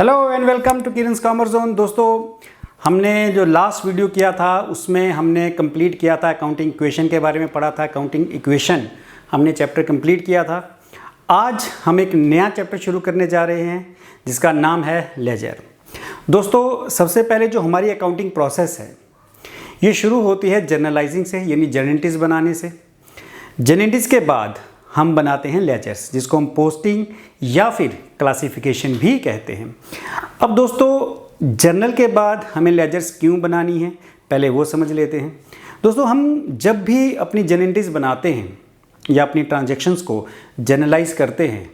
Hello and welcome to Kiran's commerce zone. दोस्तों, हमने जो लास्ट वीडियो किया था उसमें हमने कंप्लीट किया था अकाउंटिंग इक्वेशन के बारे में पढ़ा था। अकाउंटिंग इक्वेशन हमने चैप्टर कंप्लीट किया था। आज हम एक नया चैप्टर शुरू करने जा रहे हैं जिसका नाम है लेजर। दोस्तों, सबसे पहले जो हमारी अकाउंटिंग प्रोसेस है ये शुरू होती है जर्नलाइजिंग से, यानी जर्नल एंट्रीज बनाने से। जर्नल एंट्रीज के बाद हम बनाते हैं लेजर्स, जिसको हम पोस्टिंग या फिर क्लासिफिकेशन भी कहते हैं। अब दोस्तों, जर्नल के बाद हमें लेजर्स क्यों बनानी है पहले वो समझ लेते हैं। दोस्तों, हम जब भी अपनी जर्नल एंट्रीज बनाते हैं या अपनी ट्रांजैक्शंस को जर्नलाइज करते हैं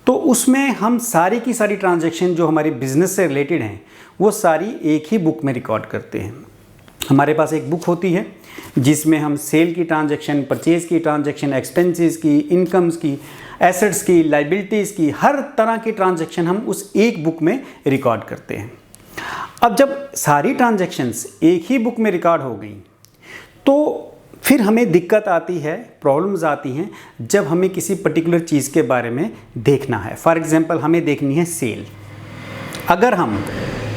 तो उसमें हम सारी की सारी ट्रांजैक्शन जो हमारे बिजनेस से रिलेटेड हैं वो सारी एक ही बुक में रिकॉर्ड करते हैं। हमारे पास एक बुक होती है जिसमें हम सेल की ट्रांजैक्शन, परचेज की ट्रांजैक्शन, एक्सपेंसेस की, इनकम्स की, एसेट्स की, लाइबिलिटीज़ की, हर तरह की ट्रांजैक्शन हम उस एक बुक में रिकॉर्ड करते हैं। अब जब सारी ट्रांजैक्शंस एक ही बुक में रिकॉर्ड हो गई तो फिर हमें दिक्कत आती है, प्रॉब्लम्स आती हैं जब हमें किसी पर्टिकुलर चीज़ के बारे में देखना है। फॉर एग्जांपल, हमें देखनी है सेल। अगर हम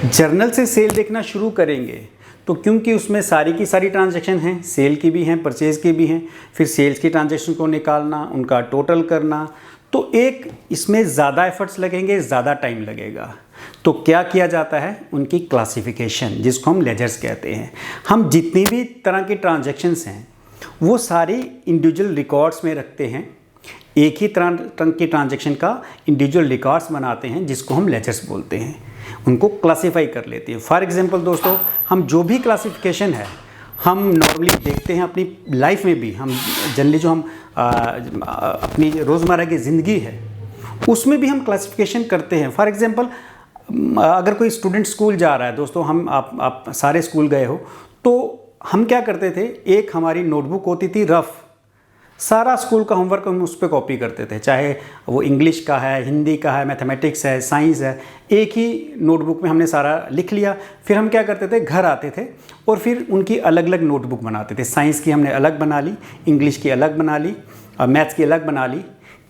जर्नल से सेल देखना शुरू करेंगे तो क्योंकि उसमें सारी की सारी ट्रांजैक्शन हैं, सेल की भी हैं, परचेज की भी हैं, फिर सेल्स की ट्रांजैक्शन को निकालना, उनका टोटल करना, तो एक इसमें ज़्यादा एफर्ट्स लगेंगे, ज़्यादा टाइम लगेगा। तो क्या किया जाता है, उनकी क्लासिफिकेशन, जिसको हम लेजर्स कहते हैं। हम जितनी भी तरह की ट्रांजैक्शंस हैं वो सारी इंडिविजुअल रिकॉर्ड्स में रखते हैं। एक ही तरह की ट्रांजैक्शन का इंडिविजुअल रिकॉर्ड्स बनाते हैं जिसको हम लेजर्स बोलते हैं, उनको क्लासीफाई कर लेते हैं। फॉर एग्जांपल दोस्तों, हम जो भी क्लासिफिकेशन है हम नॉर्मली देखते हैं अपनी लाइफ में भी, हम जनरली जो हम अपनी रोज़मर्रा की ज़िंदगी है उसमें भी हम क्लासिफिकेशन करते हैं। फॉर एग्जांपल, अगर कोई स्टूडेंट स्कूल जा रहा है, दोस्तों हम आप सारे स्कूल गए हो, तो हम क्या करते थे, एक हमारी नोटबुक होती थी रफ़, सारा स्कूल का होमवर्क हम उस पर कॉपी करते थे, चाहे वो इंग्लिश का है, हिंदी का है, मैथमेटिक्स है, साइंस है, एक ही नोटबुक में हमने सारा लिख लिया। फिर हम क्या करते थे, घर आते थे और फिर उनकी अलग अलग नोटबुक बनाते थे। साइंस की हमने अलग बना ली, इंग्लिश की अलग बना ली, मैथ्स की अलग बना ली।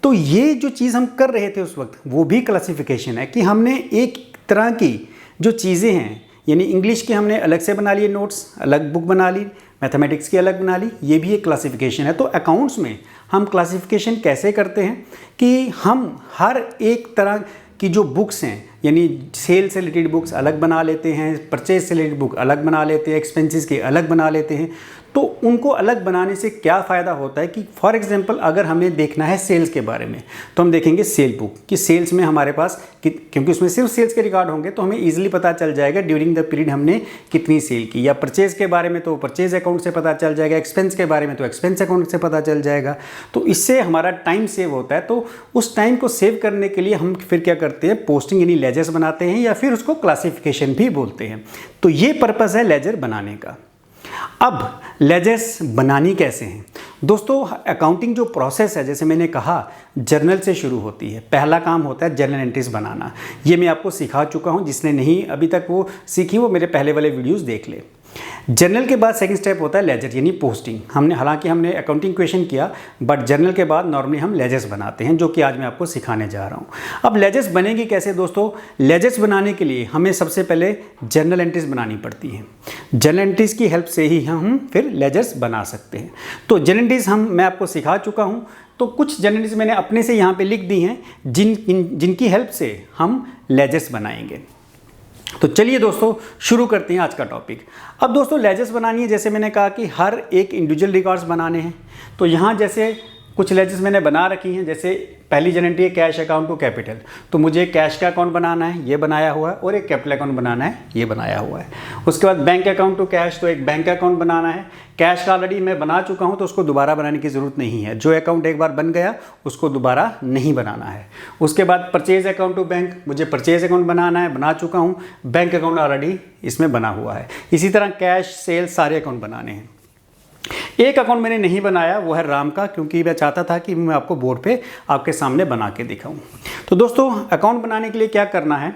तो ये जो चीज़ हम कर रहे थे उस वक्त वो भी क्लासिफिकेशन है कि हमने एक तरह की जो चीज़ें हैं, यानी इंग्लिश की हमने अलग से बना लिए नोट्स, अलग बुक बना ली, मैथमेटिक्स की अलग बना ली, ये भी एक क्लासिफिकेशन है। तो अकाउंट्स में हम क्लासिफिकेशन कैसे करते हैं कि हम हर एक तरह की जो बुक्स हैं, यानी सेल से रिलेटेड बुक्स अलग बना लेते हैं, परचेज से रिलेटेड बुक अलग बना लेते हैं, एक्सपेंसेस की अलग बना लेते हैं। तो उनको अलग बनाने से क्या फ़ायदा होता है कि फॉर एग्जांपल अगर हमें देखना है सेल्स के बारे में तो हम देखेंगे सेल बुक कि सेल्स में हमारे पास क्योंकि उसमें सिर्फ सेल्स के रिकॉर्ड होंगे तो हमें ईजिली पता चल जाएगा ड्यूरिंग द पीरियड हमने कितनी सेल की। या परचेज के बारे में तो परचेज अकाउंट से पता चल जाएगा, एक्सपेंस के बारे में तो एक्सपेंस अकाउंट से पता चल जाएगा। तो इससे हमारा टाइम सेव होता है। तो उस टाइम को सेव करने के लिए हम फिर क्या करते हैं, पोस्टिंग यानी लेजर्स बनाते हैं या फिर उसको क्लासिफिकेशन भी बोलते हैं। तो ये पर्पज़ है लेजर बनाने का। अब लेजर्स बनानी कैसे हैं दोस्तों? अकाउंटिंग जो प्रोसेस है, जैसे मैंने कहा, जर्नल से शुरू होती है। पहला काम होता है जर्नल एंट्रीज बनाना। ये मैं आपको सिखा चुका हूँ, जिसने नहीं अभी तक वो सीखी वो मेरे पहले वाले वीडियोस देख ले। जर्नल के बाद सेकंड स्टेप होता है लेजर यानी पोस्टिंग। हालांकि हमने अकाउंटिंग इक्वेशन किया, बट जर्नल के बाद नॉर्मली हम लेजर्स बनाते हैं, जो कि आज मैं आपको सिखाने जा रहा हूँ। अब लेजर्स बनेंगी कैसे दोस्तों? लेजर्स बनाने के लिए हमें सबसे पहले जर्नल एंट्रीज बनानी पड़ती हैं। जर्नल एंट्रीज की हेल्प से ही हम फिर लेजर्स बना सकते हैं। तो जर्नल एंट्रीज मैं आपको सिखा चुका हूँ। तो कुछ जर्नल एंट्रीज मैंने अपने से यहाँ पर लिख दी हैं जिनकी हेल्प से हम लेजर्स बनाएंगे। तो चलिए दोस्तों शुरू करते हैं आज का टॉपिक। अब दोस्तों, लेजर्स बनानी है, जैसे मैंने कहा कि हर एक इंडिविजुअल रिकॉर्ड्स बनाने हैं। तो यहाँ जैसे कुछ लेजर्स मैंने बना रखी हैं। जैसे पहली जर्नल एंट्री है कैश अकाउंट टू कैपिटल, तो मुझे कैश का अकाउंट बनाना है, ये बनाया हुआ है, और एक कैपिटल अकाउंट बनाना है, ये बनाया हुआ है। उसके बाद बैंक अकाउंट टू कैश, तो एक बैंक अकाउंट बनाना है। कैश का ऑलरेडी मैं बना चुका हूं तो उसको दोबारा बनाने की ज़रूरत नहीं है। जो अकाउंट एक बार बन गया उसको दोबारा नहीं बनाना है। उसके बाद परचेज अकाउंट टू बैंक, मुझे परचेज अकाउंट बनाना है, बना चुका हूँ। बैंक अकाउंट ऑलरेडी इसमें बना हुआ है। इसी तरह कैश, सेल्स, सारे अकाउंट बनाने हैं। एक अकाउंट मैंने नहीं बनाया, वो है राम का, क्योंकि मैं चाहता था कि मैं आपको बोर्ड पे आपके सामने बना के दिखाऊं। तो दोस्तों, अकाउंट बनाने के लिए क्या करना है,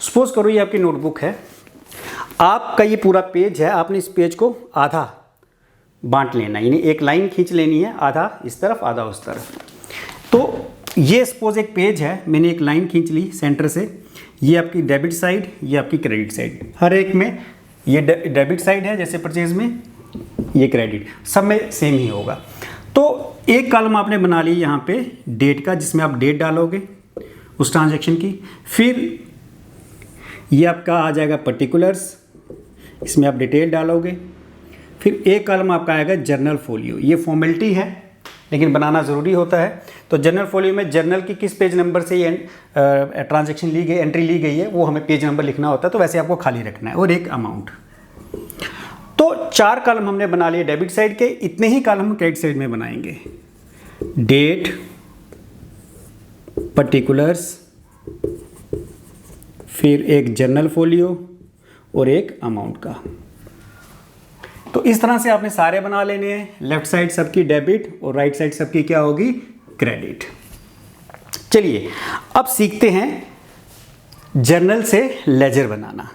सपोज करो ये आपकी नोटबुक है, आपका ये पूरा पेज है, आपने इस पेज को आधा बांट लेना, यानी एक लाइन खींच लेनी है, आधा इस तरफ आधा उस तरफ। तो ये सपोज एक पेज है, मैंने एक लाइन खींच ली सेंटर से, ये आपकी डेबिट साइड, ये आपकी क्रेडिट साइड, हर एक में ये डेबिट साइड है जैसे परचेज में, ये क्रेडिट, सब में सेम ही होगा। तो एक कॉलम आपने बना ली यहाँ पे डेट का, जिसमें आप डेट डालोगे उस ट्रांजैक्शन की, फिर ये आपका आ जाएगा पर्टिकुलर्स, इसमें आप डिटेल डालोगे, फिर एक कॉलम आपका आएगा जर्नल फोलियो। ये फॉर्मेलिटी है लेकिन बनाना ज़रूरी होता है। तो जर्नल फोलियो में जर्नल की किस पेज नंबर से ये ट्रांजैक्शन ली गई, एंट्री ली गई है, वो हमें पेज नंबर लिखना होता है, तो वैसे आपको खाली रखना है, और एक अमाउंट। तो 4 कॉलम हमने बना लिए डेबिट साइड के, इतने ही कॉलम हम क्रेडिट साइड में बनाएंगे। डेट, पर्टिकुलर्स, फिर एक जर्नल फोलियो और एक अमाउंट का। तो इस तरह से आपने सारे बना लेने हैं। लेफ्ट साइड सबकी डेबिट और राइट साइड सबकी क्या होगी, क्रेडिट। चलिए अब सीखते हैं जर्नल से लेजर बनाना।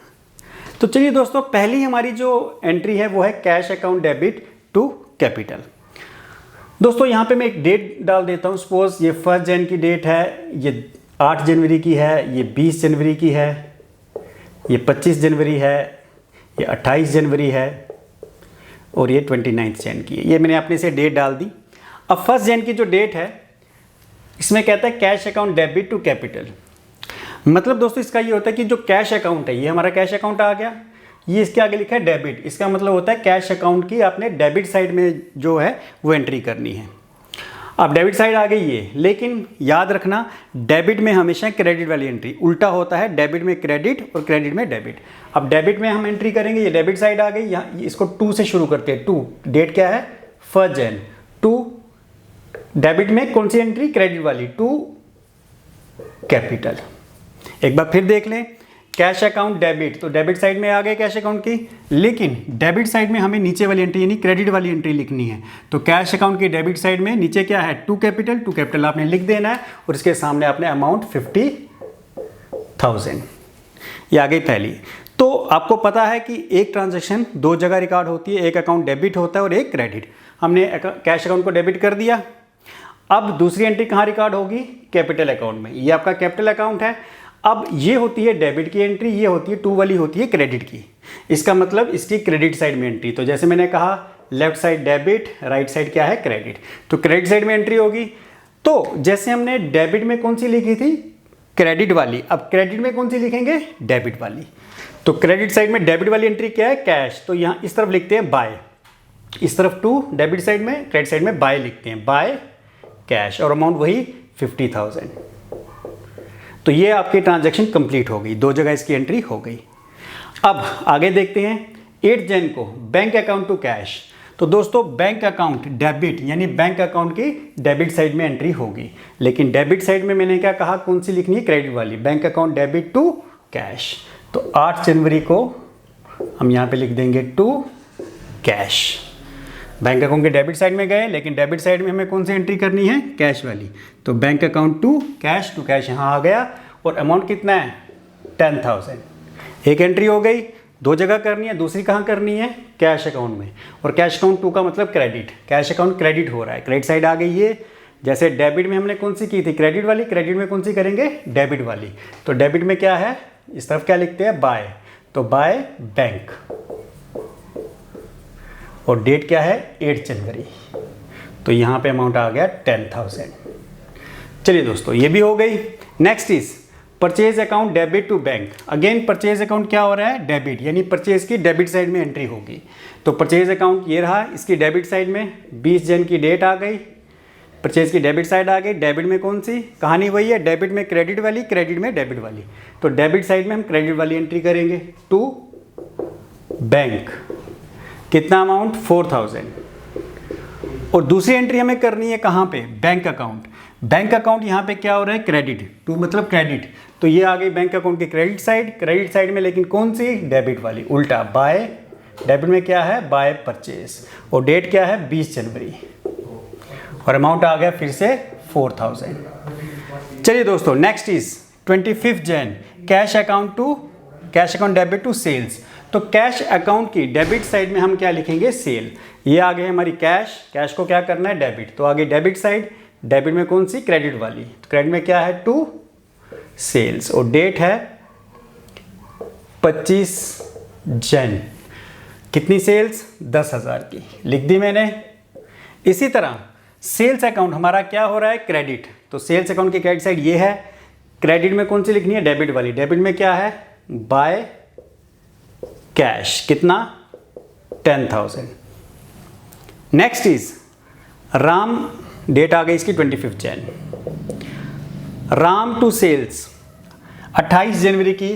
तो चलिए दोस्तों, पहली हमारी जो एंट्री है वो है cash account debit to capital. दोस्तों यहाँ पे मैं एक डेट डाल देता हूँ। सपोज ये 1 जन की डेट है, ये 8 जनवरी की है, ये 20 जनवरी की है, ये 25 जनवरी है, ये 28 जनवरी है और ये 29 जन की है। ये मैंने अपने से डेट डाल दी। अब 1 जन की जो डेट है इसमें कहता है cash account debit to capital. मतलब दोस्तों इसका ये होता है कि जो कैश अकाउंट है, ये हमारा कैश अकाउंट आ गया, ये इसके आगे लिखा है डेबिट। इसका मतलब होता है कैश अकाउंट की आपने डेबिट साइड में जो है वो एंट्री करनी है। अब डेबिट साइड आ गई ये, लेकिन याद रखना डेबिट में हमेशा क्रेडिट वाली एंट्री, उल्टा होता है, डेबिट में क्रेडिट और क्रेडिट में डेबिट। अब डेबिट में हम एंट्री करेंगे, ये डेबिट साइड आ गई, यहाँ इसको 2 से शुरू करते हैं। 2 डेट क्या है, 1 जन। 2 डेबिट में कौन सी एंट्री, क्रेडिट वाली, 2 कैपिटल। एक बार फिर देख लें, कैश अकाउंट डेबिट, तो डेबिट साइड में आ गए कैश अकाउंट की, लेकिन डेबिट साइड में हमें नीचे वाली एंट्री यानी क्रेडिट वाली एंट्री लिखनी है। तो कैश अकाउंट की डेबिट साइड में नीचे क्या है, 2 कैपिटल। 2 कैपिटल आपने लिख देना है और इसके सामने आपने अमाउंट 50,000, ये आ गई पहली। तो आपको पता है कि एक ट्रांजैक्शन 2 जगह रिकॉर्ड होती है, एक अकाउंट डेबिट होता है और एक क्रेडिट। हमने कैश अकाउंट को डेबिट कर दिया। अब दूसरी एंट्री कहाँ रिकॉर्ड होगी, कैपिटल अकाउंट में। ये आपका कैपिटल अकाउंट है। अब ये होती है डेबिट की एंट्री, ये होती है 2 वाली होती है क्रेडिट की। इसका मतलब इसकी क्रेडिट साइड में एंट्री। तो जैसे मैंने कहा left side debit, right side क्या है, क्रेडिट। तो क्रेडिट साइड में एंट्री होगी। तो जैसे हमने डेबिट में कौन सी लिखी थी, क्रेडिट वाली, अब क्रेडिट में कौन सी लिखेंगे, डेबिट वाली। तो क्रेडिट साइड में डेबिट वाली एंट्री क्या है, कैश। तो यहाँ इस तरफ लिखते हैं बाय, इस तरफ 2 डेबिट साइड में, क्रेडिट साइड में बाय लिखते हैं, बाय कैश, और अमाउंट वही 50,000। तो ये आपकी ट्रांजैक्शन कंप्लीट हो गई, 2 जगह इसकी एंट्री हो गई। अब आगे देखते हैं 8 जन को बैंक अकाउंट टू कैश। तो दोस्तों बैंक अकाउंट डेबिट यानी बैंक अकाउंट की डेबिट साइड में एंट्री होगी, लेकिन डेबिट साइड में मैंने क्या कहा, कौन सी लिखनी है, क्रेडिट वाली, bank account debit to cash. तो 8 जनवरी को हम यहाँ पे लिख देंगे टू कैश। बैंक अकाउंट के डेबिट साइड में गए, लेकिन डेबिट साइड में हमें कौन सी एंट्री करनी है, कैश वाली। तो बैंक अकाउंट टू कैश यहाँ आ गया, और अमाउंट कितना है, 10,000। एक एंट्री हो गई, 2 जगह करनी है, दूसरी कहाँ करनी है, कैश अकाउंट में। और कैश अकाउंट 2 का मतलब क्रेडिट, कैश अकाउंट क्रेडिट हो रहा है, क्रेडिट साइड आ गई ये। जैसे डेबिट में हमने कौन सी की थी, क्रेडिट वाली, क्रेडिट में कौन सी करेंगे, डेबिट वाली। तो डेबिट में क्या है, इस तरफ क्या लिखते हैं, बाय। तो बाय बैंक, और डेट क्या है, 8 जनवरी। तो यहाँ पे अमाउंट आ गया 10,000। चलिए दोस्तों ये भी हो गई। Next is purchase account debit to bank. Again purchase account क्या हो रहा है, डेबिट, यानी परचेज की डेबिट साइड में एंट्री होगी। तो परचेज अकाउंट ये रहा, इसकी डेबिट साइड में 20 जन की डेट आ गई, परचेज की डेबिट साइड आ गई। डेबिट में कौन सी, कहानी वही है, डेबिट में क्रेडिट वाली, क्रेडिट में डेबिट वाली। तो डेबिट साइड में हम क्रेडिट वाली एंट्री करेंगे, टू बैंक, कितना अमाउंट, 4,000। और दूसरी एंट्री हमें करनी है कहाँ पे, बैंक अकाउंट। बैंक अकाउंट यहाँ पे क्या हो रहा है, क्रेडिट, टू मतलब क्रेडिट। तो ये आ गई बैंक अकाउंट की क्रेडिट साइड, क्रेडिट साइड में लेकिन कौन सी, डेबिट वाली, उल्टा बाय। डेबिट में क्या है, बाय परचेज, और डेट क्या है, 20 जनवरी, और अमाउंट आ गया फिर से 4,000। चलिए दोस्तों next is 25 Jan cash account debit to sales. तो कैश अकाउंट की डेबिट साइड में हम क्या लिखेंगे, सेल। ये आ गई हमारी कैश, कैश को क्या करना है, डेबिट। तो आगे डेबिट साइड, डेबिट में कौन सी, क्रेडिट वाली। तो क्रेडिट में क्या है, टू सेल्स, और डेट है 25 जन। कितनी सेल्स, 10,000 की, लिख दी मैंने। इसी तरह सेल्स अकाउंट हमारा क्या हो रहा है, क्रेडिट। तो सेल्स अकाउंट की क्रेडिट साइड ये है, क्रेडिट में कौन सी लिखनी है, डेबिट वाली। डेबिट में क्या है, बाय कैश, कितना, 10,000। नेक्स्ट इज राम, डेट आ गई इसकी 25 जन। राम टू सेल्स 28 जनवरी की।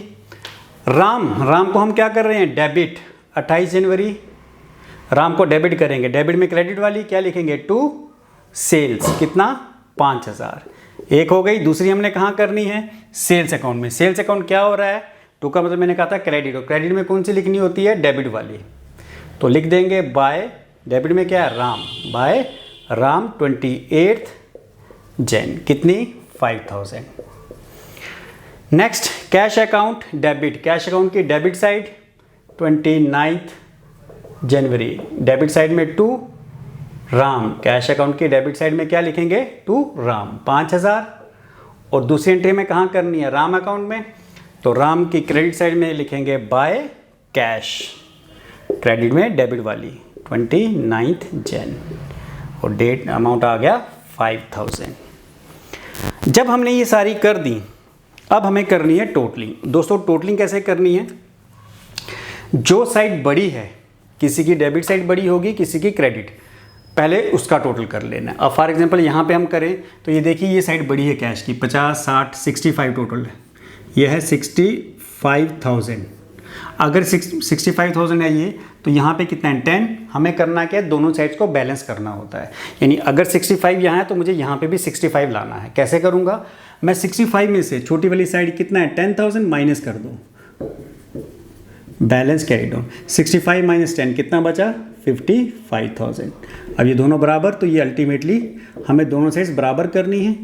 राम को हम क्या कर रहे हैं, डेबिट। 28 जनवरी राम को डेबिट करेंगे, डेबिट में क्रेडिट वाली क्या लिखेंगे, टू सेल्स, कितना, 5,000। एक हो गई। दूसरी हमने कहाँ करनी है, सेल्स अकाउंट में। सेल्स अकाउंट क्या हो रहा है, टू का मतलब मैंने कहा था क्रेडिट, और क्रेडिट में कौन सी लिखनी होती है, डेबिट वाली। तो लिख देंगे बाय, डेबिट में क्या है, राम, बाय राम 28 जन, कितनी, 5,000। Next cash account debit. Cash account की डेबिट साइड 29 जनवरी, डेबिट साइड में टू राम। कैश अकाउंट की डेबिट साइड में क्या लिखेंगे, टू राम, 5,000। और दूसरी एंट्री में कहाँ करनी है, राम अकाउंट में। तो राम की क्रेडिट साइड में लिखेंगे बाय कैश, क्रेडिट में डेबिट वाली 29 जन, और डेट अमाउंट आ गया 5,000। जब हमने ये सारी कर दी, अब हमें करनी है टोटलिंग। दोस्तों टोटलिंग कैसे करनी है, जो साइड बड़ी है, किसी की डेबिट साइड बड़ी होगी, किसी की क्रेडिट, पहले उसका टोटल कर लेना है। अब फॉर एग्जांपल यहाँ पे हम करें तो ये देखिए, ये साइड बड़ी है कैश की, 50, 60, 65 टोटल है। ये है 65,000। अगर 65,000 है ये, तो यहाँ पे कितना है, 10। हमें करना क्या है, दोनों साइड्स को बैलेंस करना होता है। यानी अगर 65 यहाँ है तो मुझे यहाँ पे भी 65 लाना है। कैसे करूँगा, मैं 65 में से छोटी वाली साइड कितना है, 10,000 माइनस कर दूँ, बैलेंस कैरी डाउन। 65 माइनस 10 कितना बचा, 55,000। अब ये दोनों बराबर, तो ये अल्टीमेटली हमें दोनों साइड्स बराबर करनी है।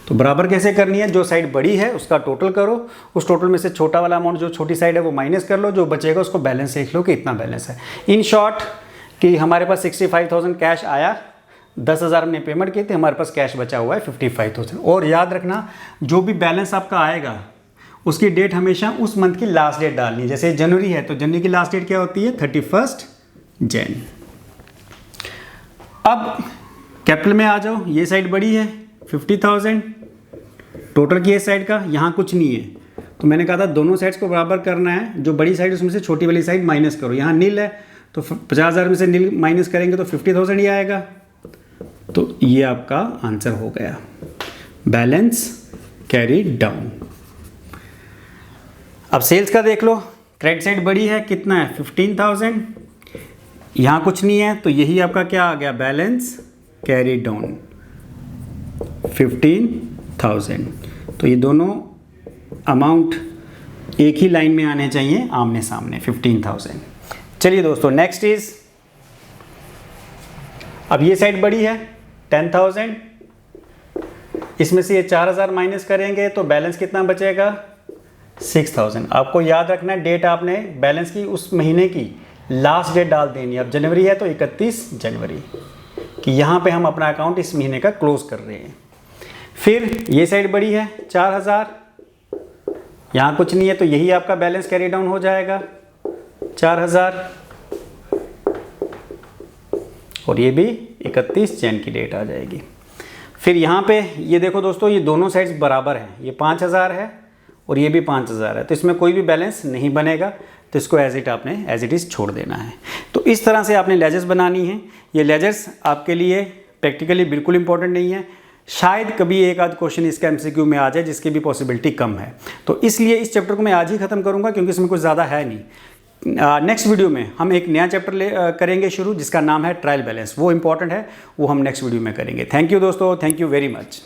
तो बराबर कैसे करनी है, जो साइड बड़ी है उसका टोटल करो, उस टोटल में से छोटा वाला अमाउंट जो छोटी साइड है वो माइनस कर लो, जो बचेगा उसको बैलेंस देख लो कि इतना बैलेंस है। इन शॉर्ट कि हमारे पास 65,000 कैश आया, 10,000 हमने पेमेंट की थी, हमारे पास कैश बचा हुआ है 55,000। और याद रखना, जो भी बैलेंस आपका आएगा उसकी डेट हमेशा उस मंथ की लास्ट डेट डालनी है। जैसे जनवरी है तो जनवरी की लास्ट डेट क्या होती है, 31 जन। अब कैपिटल में आ जाओ, ये साइड बड़ी है 50,000, टोटल की इस साइड का, यहाँ कुछ नहीं है, तो मैंने कहा था दोनों साइड्स को बराबर करना है। जो बड़ी साइड उसमें से छोटी वाली साइड माइनस करो, यहाँ नील है तो 50,000 में से नील माइनस करेंगे तो 50,000 ही आएगा। तो ये आपका आंसर हो गया, बैलेंस कैरी डाउन। अब सेल्स का देख लो, क्रेडिट साइड बड़ी है, कितना है 15,000, यहाँ कुछ नहीं है तो यही आपका क्या आ गया, बैलेंस कैरी डाउन 15,000। तो ये दोनों अमाउंट एक ही लाइन में आने चाहिए, आमने सामने 15,000। चलिए दोस्तों नेक्स्ट इज, अब ये साइड बड़ी है 10,000, इसमें से ये 4,000 माइनस करेंगे तो बैलेंस कितना बचेगा, 6,000। आपको याद रखना है डेट आपने बैलेंस की उस महीने की लास्ट डेट डाल देनी है। अब जनवरी है तो 31 जनवरी कि यहाँ पे हम अपना अकाउंट इस महीने का क्लोज कर रहे हैं। फिर ये साइड बड़ी है 4,000, यहाँ कुछ नहीं है तो यही आपका बैलेंस कैरी डाउन हो जाएगा 4,000, और ये भी 31 जन की डेट आ जाएगी। फिर यहाँ पे ये देखो दोस्तों, ये दोनों साइड्स बराबर हैं, ये 5,000 है और ये भी 5,000 है, तो इसमें कोई भी बैलेंस नहीं बनेगा, तो इसको एज इट इज़ छोड़ देना है। तो इस तरह से आपने लेजर्स बनानी है। ये लेजर्स आपके लिए प्रैक्टिकली बिल्कुल इंपॉर्टेंट नहीं है, शायद कभी एक आध क्वेश्चन इसका एमसीक्यू में आ जाए जिसकी भी पॉसिबिलिटी कम है। तो इसलिए इस चैप्टर को मैं आज ही ख़त्म करूँगा क्योंकि इसमें कुछ ज़्यादा है नहीं। नेक्स्ट वीडियो में हम एक नया चैप्टर करेंगे शुरू, जिसका नाम है ट्रायल बैलेंस। वो इंपॉर्टेंट है, वो हम नेक्स्ट वीडियो में करेंगे। थैंक यू दोस्तों, थैंक यू वेरी मच।